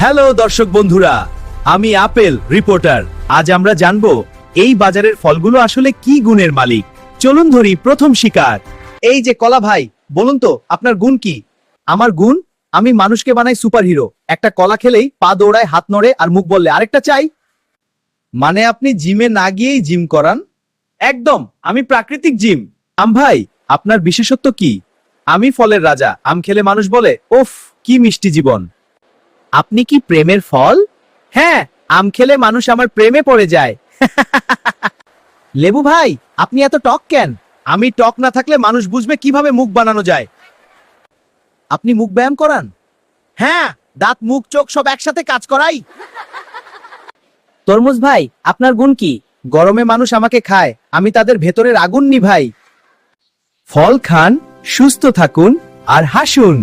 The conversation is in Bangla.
হ্যালো দর্শক বন্ধুরা, আমি আপেল রিপোর্টার। আজ আমরা জানবো এই বাজারের ফলগুলো আসলে কি গুণের মালিক। চলুন ধরি প্রথম শিকার। এই যে কলা ভাই, বলুন তো আপনার গুণ কি? আমার গুণ, আমি মানুষকে বানাই সুপারহিরো। একটা কলা খেলেই পা দৌড়ায়, হাত নড়ে, আর মুখ বললে আরেকটা চাই। মানে আপনি জিমে না গিয়েই জিম করান? একদম, আমি প্রাকৃতিক জিম। ভাই, আপনার বিশেষত্ব কি? আমি ফলের রাজা। আম খেলে মানুষ বলে ওফ কি মিষ্টি জীবন। আপনি কি প্রেমের ফল? হ্যাঁ, আম খেলে মানুষ আমার প্রেমে পড়ে যায়। লেবু ভাই, আপনি এত টক কেন? আমি টক না থাকলে মানুষ বুঝবে কিভাবে মুখ বানানো যায়। আপনি মুখ ব্যায়াম করান? হ্যাঁ, দাঁত মুখ চোখ সব একসাথে কাজ করাই। তরমুজ ভাই, আপনার গুণ কি? গরমে মানুষ আমাকে খায়, আমি তাদের ভেতরের আগুন নিভাই। ফল খান, সুস্থ থাকুন আর হাসুন।